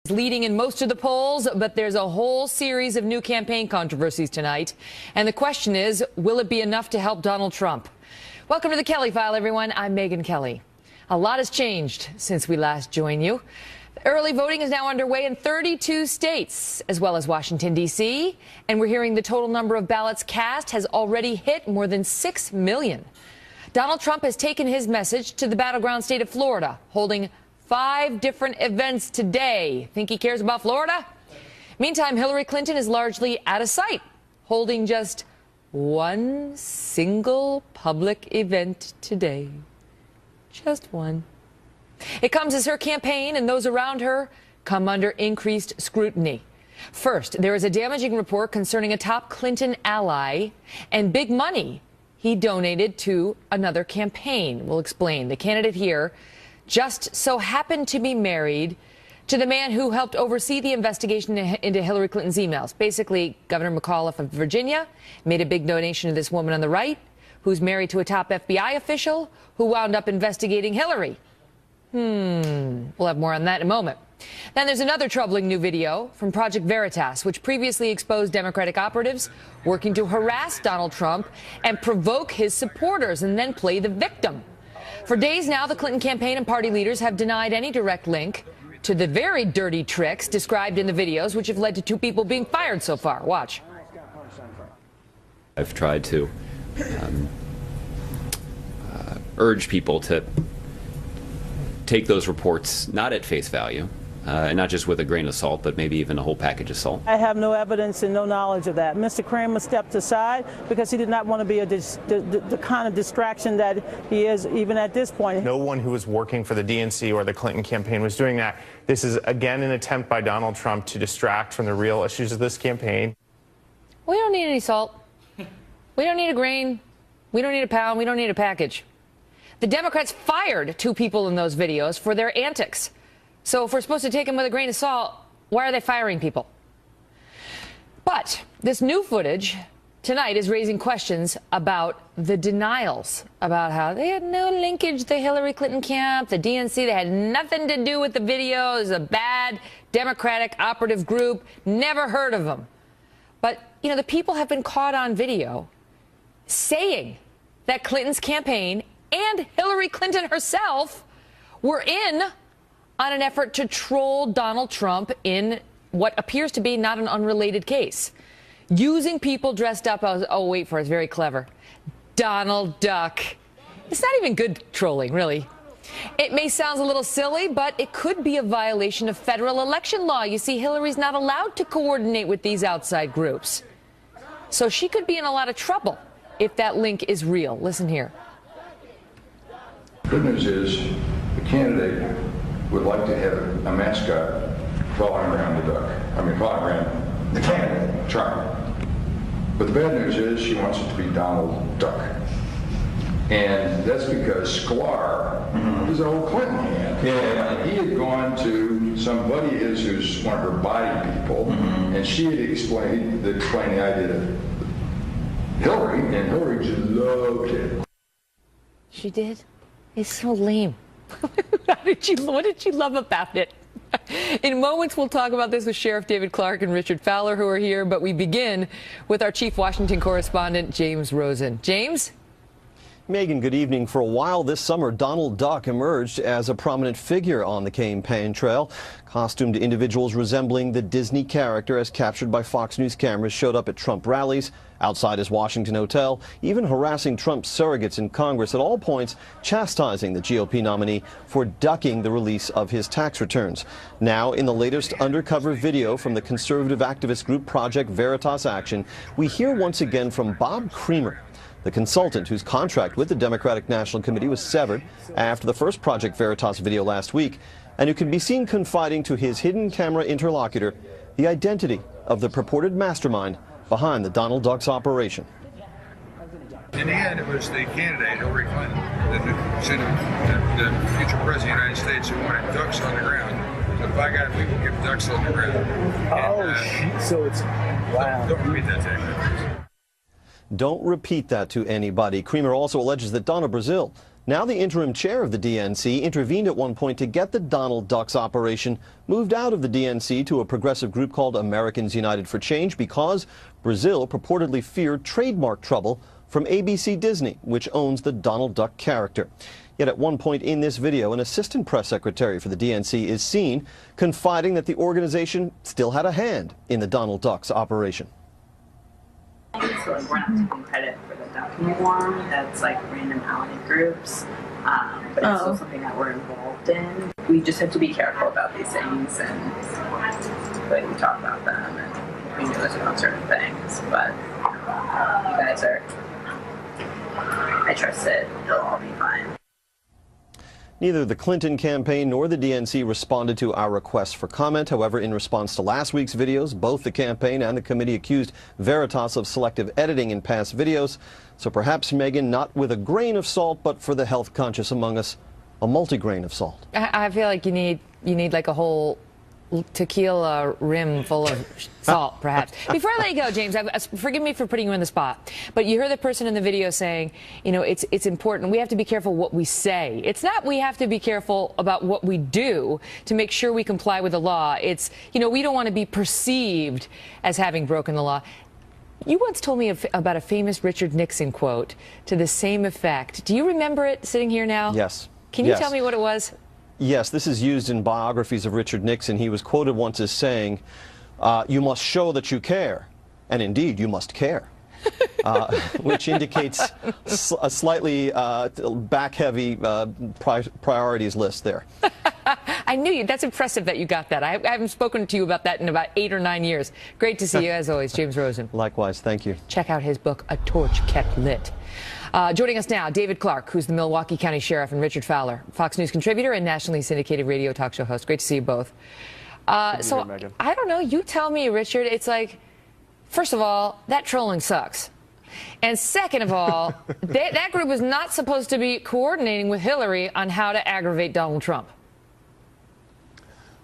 Leading in most of the polls, but there's a whole series of new campaign controversies tonight. And the question is, will it be enough to help Donald Trump? Welcome to the Kelly File, everyone. I'm Megyn Kelly. A lot has changed since we last joined you. Early voting is now underway in 32 states, as well as Washington, D.C. And we're hearing the total number of ballots cast has already hit more than 6 million. Donald Trump has taken his message to the battleground state of Florida, holding 5 different events today. Think he cares about Florida? Meantime, Hillary Clinton is largely out of sight, holding just one single public event today. Just one. It comes as her campaign and those around her come under increased scrutiny. First, there is a damaging report concerning a top Clinton ally and big money he donated to another campaign. We'll explain. The candidate here just so happened to be married to the man who helped oversee the investigation into Hillary Clinton's emails. Basically, Governor McAuliffe of Virginia made a big donation to this woman on the right, who's married to a top FBI official who wound up investigating Hillary. We'll have more on that in a moment. Then there's another troubling new video from Project Veritas, which previously exposed Democratic operatives working to harass Donald Trump and provoke his supporters and then play the victim. For days now, the Clinton campaign and party leaders have denied any direct link to the very dirty tricks described in the videos, which have led to 2 people being fired so far. Watch. I've tried to urge people to take those reports not at face value, and not just with a grain of salt, but maybe even a whole package of salt. I have no evidence and no knowledge of that. Mr. Kramer stepped aside because he did not want to be the kind of distraction that he is even at this point. No one who was working for the DNC or the Clinton campaign was doing that. This is, again, an attempt by Donald Trump to distract from the real issues of this campaign. We don't need any salt. We don't need a grain. We don't need a pound. We don't need a package. The Democrats fired 2 people in those videos for their antics. So if we're supposed to take them with a grain of salt, why are they firing people? But this new footage tonight is raising questions about the denials, about how they had no linkage to the Hillary Clinton camp, the DNC, they had nothing to do with the video. It was a bad Democratic operative group, never heard of them. But, you know, the people have been caught on video saying that Clinton's campaign and Hillary Clinton herself were in on an effort to troll Donald Trump in what appears to be not an unrelated case. Using people dressed up as, oh, wait for it, it's very clever, Donald Duck. It's not even good trolling, really. It may sound a little silly, but it could be a violation of federal election law. You see, Hillary's not allowed to coordinate with these outside groups. So she could be in a lot of trouble if that link is real. Listen here. Good news is the candidate would like to have a mascot following around the duck. Following around the candidate, Trump. But the bad news is she wants it to be Donald Duck. And that's because Sklar is an old Clinton hand. And he had gone to some buddy of his who's one of her body people, and she had explained the idea to Hillary, and Hillary just loved it. She did? It's so lame. What did you love about it? In moments, we'll talk about this with Sheriff David Clark and Richard Fowler, who are here. But we begin with our chief Washington correspondent, James Rosen. James? Megyn, good evening. For a while this summer, Donald Duck emerged as a prominent figure on the campaign trail. Costumed individuals resembling the Disney character as captured by Fox News cameras showed up at Trump rallies, outside his Washington hotel, even harassing Trump's surrogates in Congress, at all points chastising the GOP nominee for ducking the release of his tax returns. Now, in the latest undercover video from the conservative activist group Project Veritas Action, we hear once again from Bob Creamer, the consultant whose contract with the Democratic National Committee was severed after the first Project Veritas video last week, and who can be seen confiding to his hidden camera interlocutor the identity of the purported mastermind behind the Donald Duck's operation. In the end, it was the candidate, Hillary Clinton, the future president of the United States, who wanted ducks on the ground. So if I got it, we will give ducks on the ground. So it's, wow. Don't repeat that to anybody. Don't repeat that to anybody. Creamer also alleges that Donna Brazile, Now the interim chair of the DNC intervened at one point to get the Donald Duck's operation moved out of the DNC to a progressive group called Americans United for Change because Brazil purportedly feared trademark trouble from ABC Disney, which owns the Donald Duck character. Yet at one point in this video, an assistant press secretary for the DNC is seen confiding that the organization still had a hand in the Donald Duck's operation. So like, we're not taking credit for the duck anymore. That's like random ally groups, but it's still something that we're involved in. We just have to be careful about these things, and like we talk about them, and we know about certain things. But you guys are, I trust it. It'll all be fine. Neither the Clinton campaign nor the DNC responded to our request for comment. However, in response to last week's videos, both the campaign and the committee accused Veritas of selective editing in past videos. So perhaps, Megan, not with a grain of salt, but for the health conscious among us, a multi-grain of salt. I feel like you need like a whole tequila rim full of salt, perhaps. Before I let you go, James, forgive me for putting you in the spot, but you heard the person in the video saying, you know, it's important. We have to be careful what we say. It's not we have to be careful about what we do to make sure we comply with the law. It's, you know, we don't want to be perceived as having broken the law. You once told me about a famous Richard Nixon quote to the same effect. Do you remember it sitting here now? Yes. Can you tell me what it was? Yes, this is used in biographies of Richard Nixon. He was quoted once as saying, you must show that you care, and indeed you must care, which indicates a slightly back-heavy priorities list there. I knew you. That's impressive that you got that. I haven't spoken to you about that in about 8 or 9 years. Great to see you, as always, James Rosen. Likewise, thank you. Check out his book, A Torch Kept Lit. Joining us now, David Clark, who's the Milwaukee County Sheriff, and Richard Fowler, Fox News contributor and nationally syndicated radio talk show host. Great to see you both. So, I don't know. You tell me, Richard. It's like, first of all, that trolling sucks. And second of all, that group is not supposed to be coordinating with Hillary on how to aggravate Donald Trump.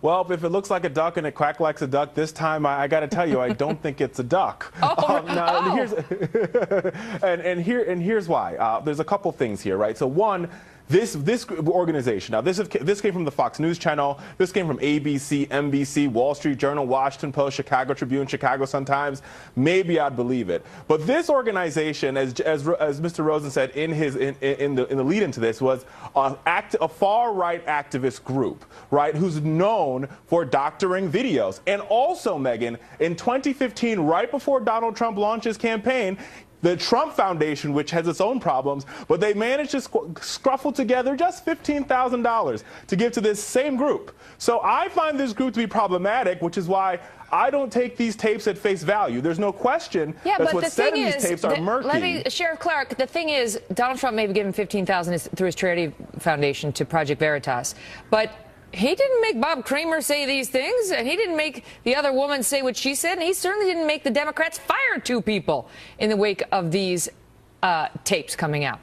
Well, if it looks like a duck and it quacks like a duck, this time I got to tell you, I don't think it's a duck. Here's why. There's a couple things here, right? So one, this organization, now this came from the Fox News Channel, this came from ABC, NBC, Wall Street Journal, Washington Post, Chicago Tribune, Chicago Sun-Times. Maybe I'd believe it. But this organization, as Mr. Rosen said in the lead into this, was a far-right activist group, right, who's known for doctoring videos. And also, Megan, in 2015, right before Donald Trump launched his campaign, the Trump Foundation, which has its own problems, but they managed to scruffle together just $15,000 to give to this same group. So I find this group to be problematic, which is why I don't take these tapes at face value. There's no question that's what's said in these tapes are murky. Sheriff Clark, the thing is, Donald Trump may have given $15,000 through his charity foundation to Project Veritas, but he didn't make Bob Kramer say these things, and he didn't make the other woman say what she said, and he certainly didn't make the Democrats fire 2 people in the wake of these tapes coming out.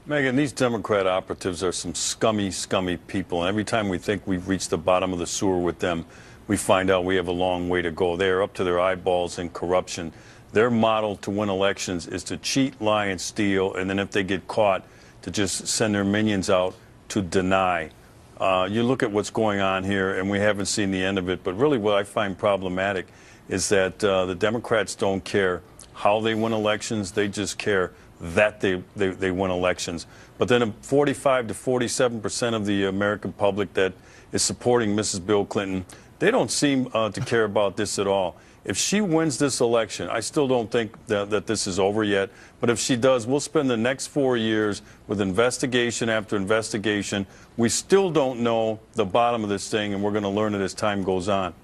Megan, these Democrat operatives are some scummy, scummy people, and every time we think we've reached the bottom of the sewer with them, we find out we have a long way to go. They are up to their eyeballs in corruption. Their model to win elections is to cheat, lie, and steal, and then if they get caught, to just send their minions out to deny. You look at what's going on here, and we haven't seen the end of it, but really what I find problematic is that the Democrats don't care how they win elections. They just care that they win elections. But then 45 to 47% of the American public that is supporting Mrs. Bill Clinton, they don't seem to care about this at all. If she wins this election, I still don't think that this is over yet, but if she does, we'll spend the next 4 years with investigation after investigation. We still don't know the bottom of this thing, and we're going to learn it as time goes on.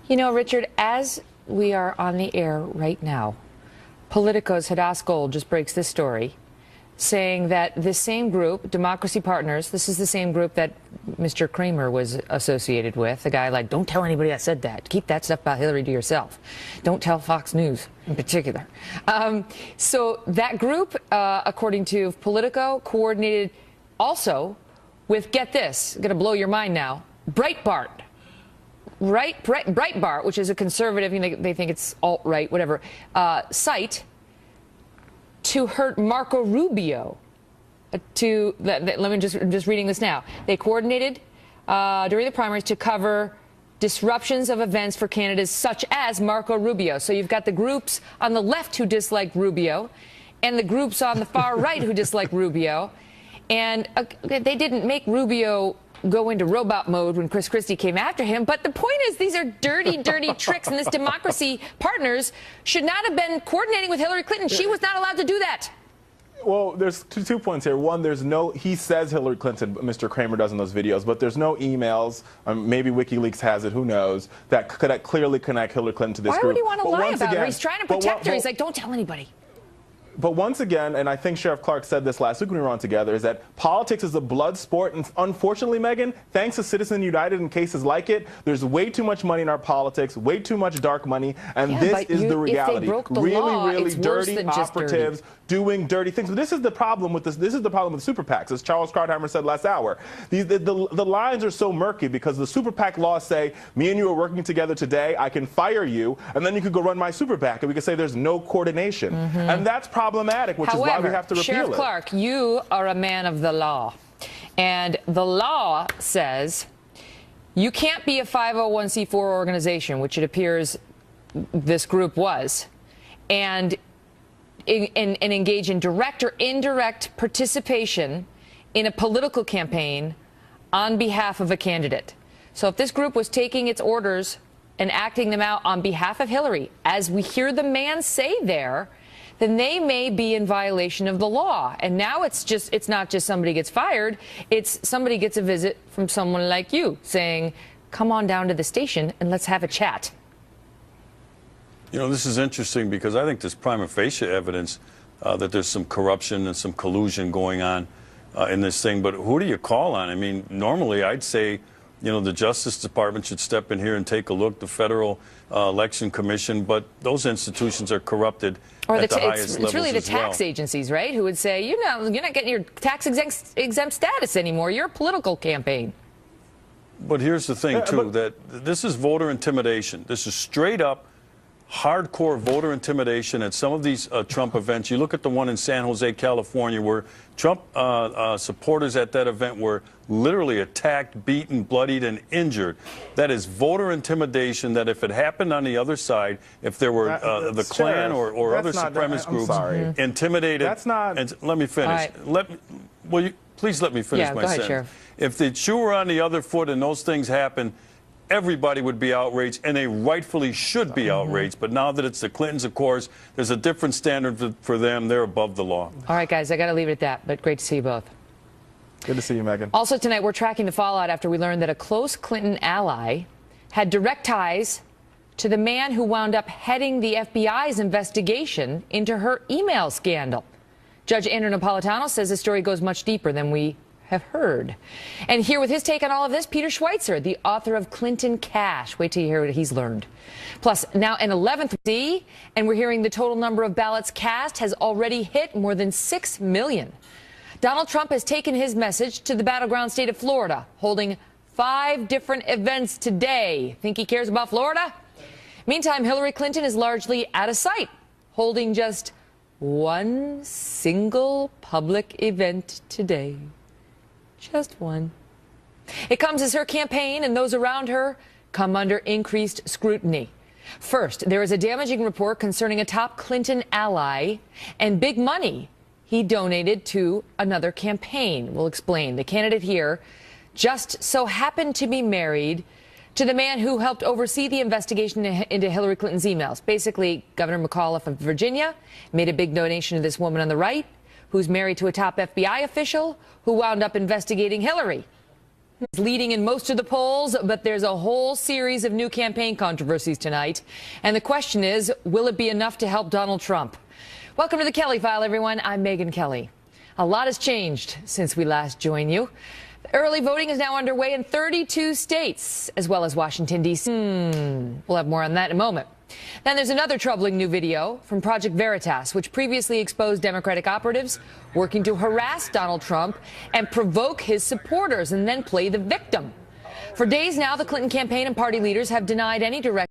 You know, Richard, as we are on the air right now, Politico's Hadass Gold just breaks this story, saying that this same group, Democracy Partners, this is the same group that Mr. Kramer was associated with. The guy like, don't tell anybody I said that. Keep that stuff about Hillary to yourself. Don't tell Fox News in particular. So that group, according to Politico, coordinated also with, get this, going to blow your mind now, Breitbart. Breitbart, which is a conservative, you know, they think it's alt-right, whatever, site, to hurt Marco Rubio I'm just reading this now. They coordinated during the primaries to cover disruptions of events for candidates such as Marco Rubio. So you've got the groups on the left who dislike Rubio and the groups on the far right who dislike Rubio. And they didn't make Rubio go into robot mode when Chris Christie came after him. But the point is, these are dirty, dirty tricks, and this Democracy Partners should not have been coordinating with Hillary Clinton. She was not allowed to do that. Well, there's two points here. One, he says Hillary Clinton, Mr. Kramer does in those videos, but there's no emails, maybe WikiLeaks has it, who knows, that clearly connect Hillary Clinton to this group. Why would he want to lie about her? He's trying to protect her. He's like, don't tell anybody. But once again, and I think Sheriff Clark said this last week when we were on together, is that politics is a blood sport. And unfortunately, Megyn, thanks to Citizen United and cases like it, there's way too much money in our politics, way too much dark money. And this is the reality. If they broke the really, law, really it's dirty worse than just operatives dirty. Doing dirty things. But this is the problem with this. This is the problem with super PACs, as Charles Krauthammer said last hour. The lines are so murky because the super PAC laws say, me and you are working together today, I can fire you, and then you could go run my super PAC, and we could say there's no coordination. And that's problematic, which is why we have to repeal Sheriff it. Clark, you are a man of the law. And the law says you can't be a 501c4 organization, which it appears this group was, and engage in direct or indirect participation in a political campaign on behalf of a candidate. So if this group was taking its orders and acting them out on behalf of Hillary, as we hear the man say there, then they may be in violation of the law. And now it's not just somebody gets fired, it's somebody gets a visit from someone like you saying, come on down to the station and let's have a chat. You know, this is interesting because I think there's prima facie evidence that there's some corruption and some collusion going on in this thing. But who do you call on? I mean, normally I'd say, you know, the Justice Department should step in here and take a look, the Federal Election Commission, but those institutions are corrupted at the highest levels. It's really the tax agencies, right, who would say, you know, you're not getting your tax exempt status anymore. You're a political campaign. But here's the thing, too, that this is voter intimidation. This is straight up hardcore voter intimidation at some of these Trump events. You look at the one in San Jose, California, where Trump supporters at that event were literally attacked, beaten, bloodied, and injured. That is voter intimidation that if it happened on the other side, if there were the Klan or other supremacist groups intimidated. That's not. And let me finish. Right. Please let me finish my sentence. Sheriff. If the shoe were on the other foot and those things happen, everybody would be outraged, and they rightfully should be outraged. But now that it's the Clintons, of course, there's a different standard for them. They're above the law. All right, guys, I got to leave it at that, but great to see you both. Good to see you, Megyn. Also tonight, we're tracking the fallout after we learned that a close Clinton ally had direct ties to the man who wound up heading the FBI's investigation into her email scandal. Judge Andrew Napolitano says the story goes much deeper than we have heard. And here with his take on all of this, Peter Schweizer, the author of Clinton Cash. Wait till you hear what he's learned. Plus, now an 11th D, and we're hearing the total number of ballots cast has already hit more than 6 million. Donald Trump has taken his message to the battleground state of Florida, holding 5 different events today. Think he cares about Florida? Meantime, Hillary Clinton is largely out of sight, holding just one single public event today. Just one. It comes as her campaign and those around her come under increased scrutiny. First, there is a damaging report concerning a top Clinton ally and big money he donated to another campaign. We'll explain. The candidate here just so happened to be married to the man who helped oversee the investigation into Hillary Clinton's emails. Basically, Governor McAuliffe of Virginia made a big donation to this woman on the right, who's married to a top FBI official who wound up investigating Hillary. He's leading in most of the polls, but there's a whole series of new campaign controversies tonight. And the question is, will it be enough to help Donald Trump? Welcome to the Kelly File, everyone. I'm Megyn Kelly. A lot has changed since we last joined you. Early voting is now underway in 32 states, as well as Washington, D.C. We'll have more on that in a moment. Then there's another troubling new video from Project Veritas, which previously exposed Democratic operatives working to harass Donald Trump and provoke his supporters and then play the victim. For days now, the Clinton campaign and party leaders have denied any direct